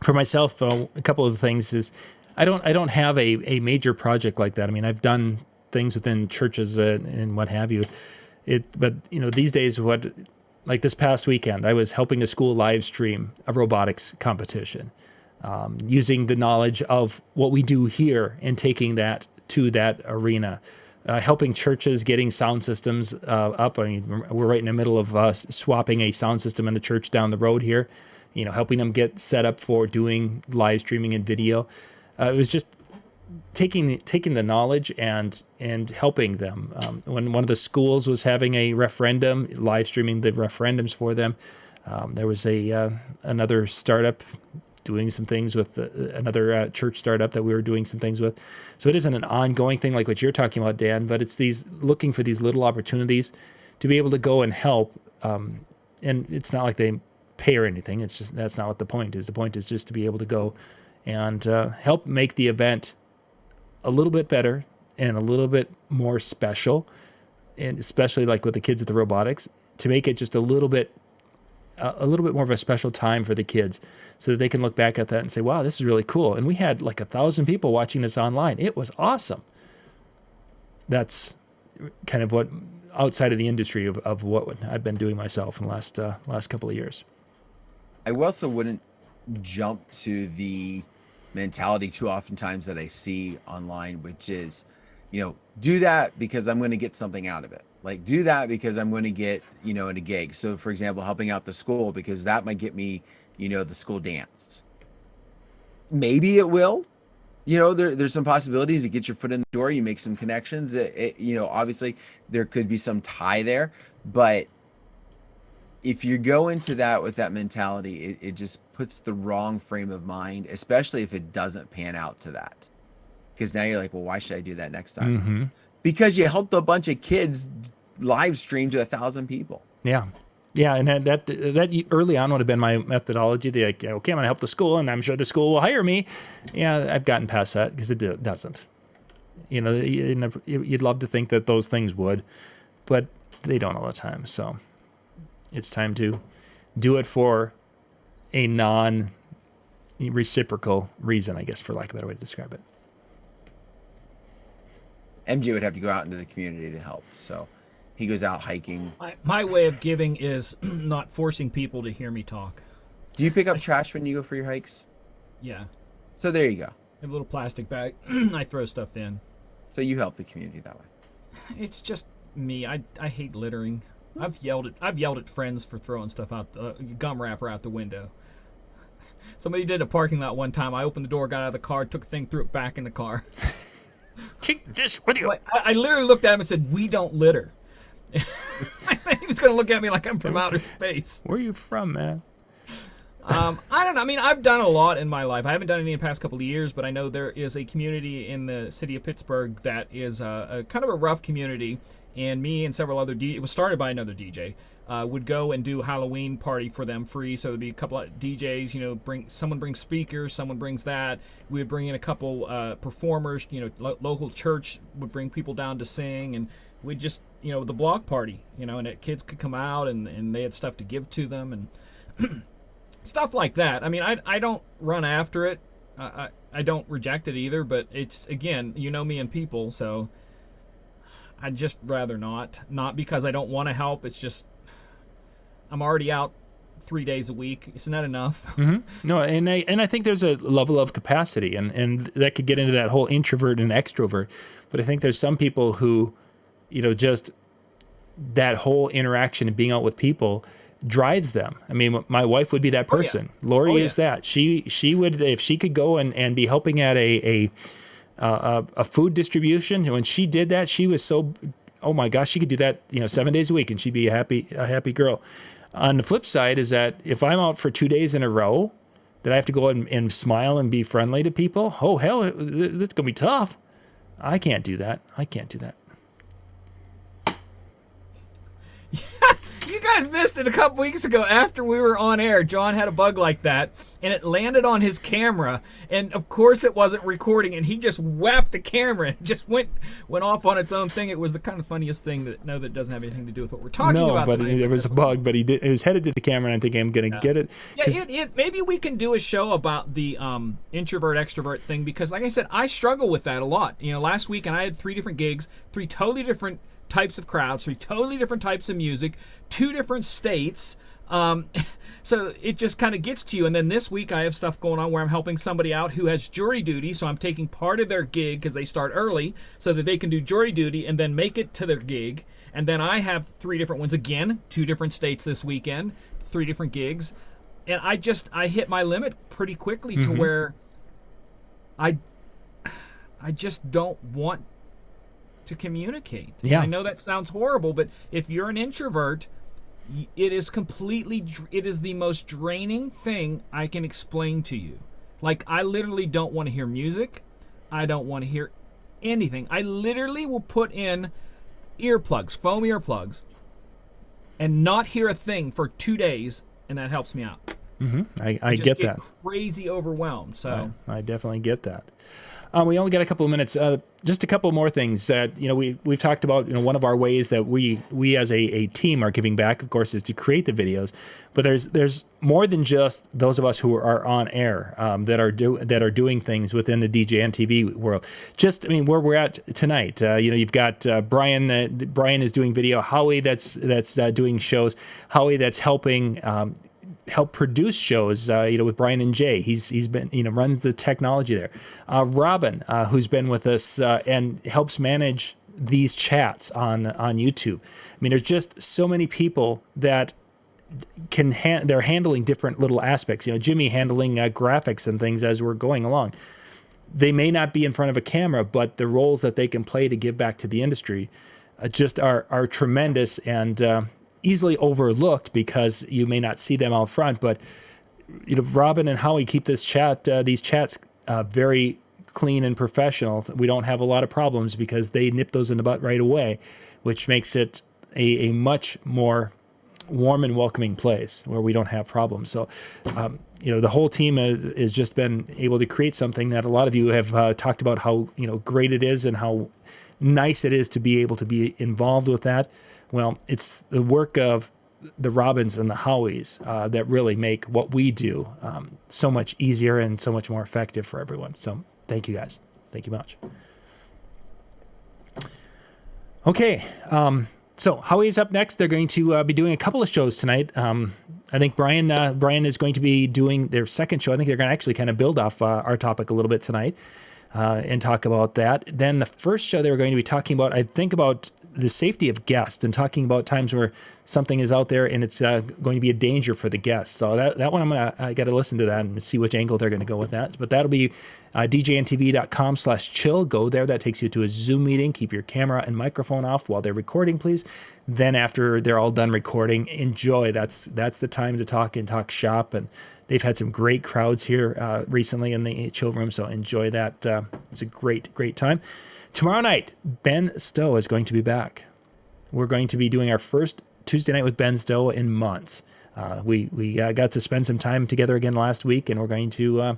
Speaker 1: For myself, a couple of things is I don't have a major project like that. I mean, I've done things within churches and what have you. But these days, like this past weekend, I was helping a school live stream a robotics competition, using the knowledge of what we do here and taking that to that arena, helping churches getting sound systems up. I mean, we're right in the middle of swapping a sound system in the church down the road here, helping them get set up for doing live streaming and video. It was just taking the knowledge and helping them. When one of the schools was having a referendum, live streaming the referendums for them. There was another startup doing some things with another church startup that we were doing some things with. So it isn't an ongoing thing like what you're talking about, Dan, but it's looking for these little opportunities to be able to go and help. And it's not like they pay or anything. It's just, that's not what the point is. The point is just to be able to go and help make the event a little bit better and a little bit more special, and especially like with the kids at the robotics, to make it just a little bit more of a special time for the kids, so that they can look back at that and say, "Wow, this is really cool." And we had like 1,000 people watching this online. It was awesome. That's kind of what outside of the industry of what I've been doing myself in the last couple of years.
Speaker 2: I also wouldn't jump to the mentality too oftentimes that I see online, which is, do that because I'm going to get something out of it. Like, do that because I'm going to get, in a gig. So for example, helping out the school because that might get me, the school dance. Maybe it will, there's some possibilities. You get your foot in the door, you make some connections. Obviously there could be some tie there, but if you go into that with that mentality, it just puts the wrong frame of mind, especially if it doesn't pan out to that. Because now you're like, well, why should I do that next time?
Speaker 1: Mm-hmm.
Speaker 2: Because you helped a bunch of kids live stream to 1,000 people.
Speaker 1: Yeah. Yeah, and that early on would have been my methodology. Okay, I'm going to help the school, and I'm sure the school will hire me. Yeah, I've gotten past that because it doesn't. You'd love to think that those things would, but they don't all the time. So it's time to do it for a non-reciprocal reason, I guess, for lack of a better way to describe it.
Speaker 2: MJ would have to go out into the community to help, so he goes out hiking.
Speaker 3: My way of giving is not forcing people to hear me talk.
Speaker 2: Do you pick up trash when you go for your hikes?
Speaker 3: Yeah.
Speaker 2: So there you go.
Speaker 3: I have a little plastic bag. I throw stuff in.
Speaker 2: So you help the community that way.
Speaker 3: It's just me. I hate littering. I've yelled at friends for throwing stuff out, gum wrapper out the window. Somebody did a parking lot one time. I opened the door, got out of the car, took the thing, threw it back in the car.
Speaker 1: Take this with you.
Speaker 3: I literally looked at him and said, "We don't litter." He was going to look at me like I'm from outer space.
Speaker 1: Where are you from, man?
Speaker 3: I don't know. I mean, I've done a lot in my life. I haven't done any in the past couple of years, but I know there is a community in the city of Pittsburgh that is a kind of a rough community. And me and several other it was started by another DJ, would go and do Halloween party for them free. So there'd be a couple of DJs, someone brings speakers, someone brings that. We would bring in a couple performers, local church would bring people down to sing, and we'd just, the block party, and kids could come out and they had stuff to give to them and stuff like that. I mean, I don't run after it. I don't reject it either, but it's, again, me and people, so I'd just rather not. Not because I don't want to help. It's just I'm already out 3 days a week. Isn't that enough?
Speaker 1: Mm-hmm. No, and I think there's a level of capacity, and that could get into that whole introvert and extrovert. But I think there's some people who, just that whole interaction and being out with people drives them. I mean, my wife would be that person. Oh, yeah. Lori is that. She would, if she could go and be helping at a food distribution. When she did that, she was so, oh my gosh, she could do that, 7 days a week, and she'd be a happy girl. On the flip side is that if I'm out for 2 days in a row, that I have to go and smile and be friendly to people. Oh hell, that's gonna be tough. I can't do that.
Speaker 3: You guys missed it a couple weeks ago after we were on air. John had a bug like that, and it landed on his camera, and of course it wasn't recording, and he just whapped the camera and just went off on its own thing. It was the kind of funniest thing that doesn't have anything to do with what we're talking about.
Speaker 1: No, but there was a bug, but it was headed to the camera, and I think I'm going to get it.
Speaker 3: Yeah, maybe we can do a show about the introvert-extrovert thing, because like I said, I struggle with that a lot. Last week, and I had 3 different gigs, 3 totally different types of crowds, 3 totally different types of music, 2 different states. So it just kind of gets to you. And then this week I have stuff going on where I'm helping somebody out who has jury duty. So I'm taking part of their gig because they start early so that they can do jury duty and then make it to their gig. And then I have 3 different ones again, 2 different states this weekend, 3 different gigs. And I hit my limit pretty quickly to where I just don't want to communicate.
Speaker 1: Yeah.
Speaker 3: I know that sounds horrible, but if you're an introvert, it is the most draining thing I can explain to you. Like, I literally don't want to hear music. I don't want to hear anything. I literally will put in earplugs, foam earplugs, and not hear a thing for 2 days, and that helps me out.
Speaker 1: I get that.
Speaker 3: Crazy overwhelmed. So
Speaker 1: I definitely get that. We only got a couple of minutes. Just a couple more things that we've talked about. One of our ways that we as a team are giving back, of course, is to create the videos. But there's more than just those of us who are on air that are doing things within the DJNTV world. Where we're at tonight. You've got Brian. Brian is doing video. Howie that's doing shows. Howie that's helping. Help produce shows, with Brian and Jay. He's been, runs the technology there. Robin, who's been with us and helps manage these chats on YouTube. I mean, there's just so many people that they're handling different little aspects. Jimmy handling graphics and things as we're going along. They may not be in front of a camera, but the roles that they can play to give back to the industry just are tremendous and easily overlooked because you may not see them out front. But Robin and Howie keep these chats very clean and professional. We don't have a lot of problems because they nip those in the butt right away, which makes it a much more warm and welcoming place where we don't have problems. So the whole team has just been able to create something that a lot of you have talked about how great it is and how nice it is to be able to be involved with that. Well, it's the work of the Robins and the Howies that really make what we do so much easier and so much more effective for everyone. So thank you guys. Thank you much. Okay. So Howie's up next. They're going to be doing a couple of shows tonight. I think Brian is going to be doing their second show. I think they're going to actually kind of build off our topic a little bit tonight and talk about that. Then the first show they were going to be talking about, I think about the safety of guests and talking about times where something is out there and it's going to be a danger for the guests. So that one I got to listen to that and see which angle they're going to go with that. But that'll be DJNTV.com/chill. Go there. That takes you to a Zoom meeting. Keep your camera and microphone off while they're recording, please. Then after they're all done recording, enjoy. That's the time to talk and talk shop. And they've had some great crowds here recently in the chill room. So enjoy that. It's a great time. Tomorrow night, Ben Stowe is going to be back. We're going to be doing our first Tuesday night with Ben Stowe in months. We got to spend some time together again last week, and we're going to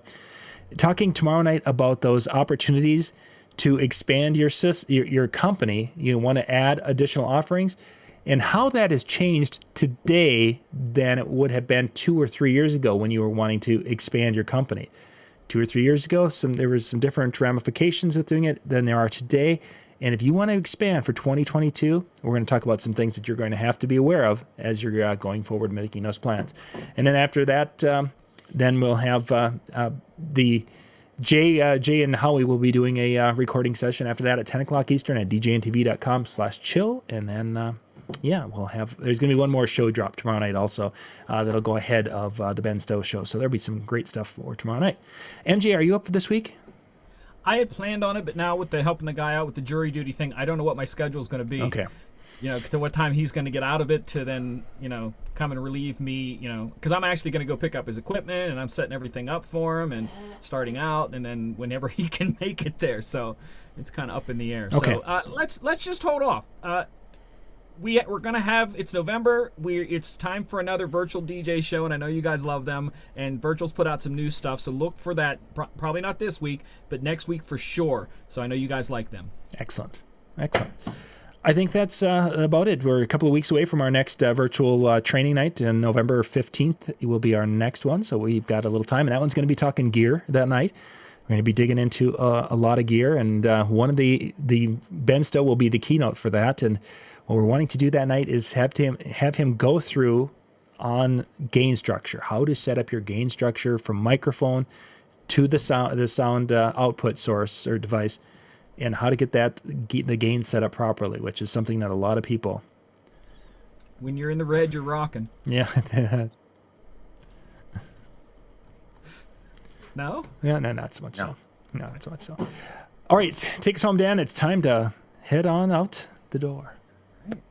Speaker 1: talking tomorrow night about those opportunities to expand your company. You want to add additional offerings, and how that has changed today than it would have been 2 or 3 years ago when you were wanting to expand your company. 2 or 3 years ago, there was some different ramifications with doing it than there are today. And if you want to expand for 2022, we're going to talk about some things that you're going to have to be aware of as you're going forward making those plans. And then after that, then we'll have the Jay and Howie will be doing a recording session after that at 10 o'clock Eastern at DJNTV.com/chill. And then there's going to be one more show drop tomorrow night also that'll go ahead of the Ben Stowe show. So there'll be some great stuff for tomorrow night. MJ, are you up this week?
Speaker 3: I had planned on it, but now with the helping the guy out with the jury duty thing, I don't know what my schedule is going to be.
Speaker 1: Okay.
Speaker 3: To what time he's going to get out of it to then, come and relieve me, because I'm actually going to go pick up his equipment and I'm setting everything up for him and starting out, and then whenever he can make it there. So it's kind of up in the air.
Speaker 1: Okay.
Speaker 3: So let's just hold off. We're gonna have, it's November. It's time for another virtual DJ show, and I know you guys love them. And Virtual's put out some new stuff, so look for that. Probably not this week, but next week for sure. So I know you guys like them.
Speaker 1: Excellent. I think that's about it. We're a couple of weeks away from our next virtual training night, and November 15th will be our next one. So we've got a little time, and that one's going to be talking gear that night. We're going to be digging into a lot of gear, and one of the Ben Stowe will be the keynote for that. And what we're wanting to do that night is have him go through on gain structure, how to set up your gain structure from microphone to the sound output source or device, and how to get the gain set up properly, which is something that a lot of people.
Speaker 3: When you're in the red, you're rocking.
Speaker 1: Yeah.
Speaker 3: No?
Speaker 1: Yeah, no, not so much so. No, not so much so. All right, take us home, Dan. It's time to head on out the door.
Speaker 2: Well,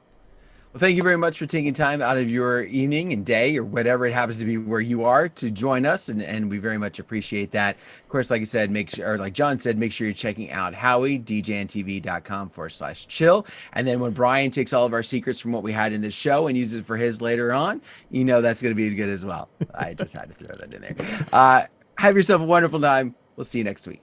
Speaker 2: thank you very much for taking time out of your evening and day or whatever it happens to be where you are to join us. And we very much appreciate that. Of course, like I said, like John said, make sure you're checking out Howie, DJNTV.com/chill. And then when Brian takes all of our secrets from what we had in this show and uses it for his later on, that's going to be as good as well. I just had to throw that in there. Have yourself a wonderful time. We'll see you next week.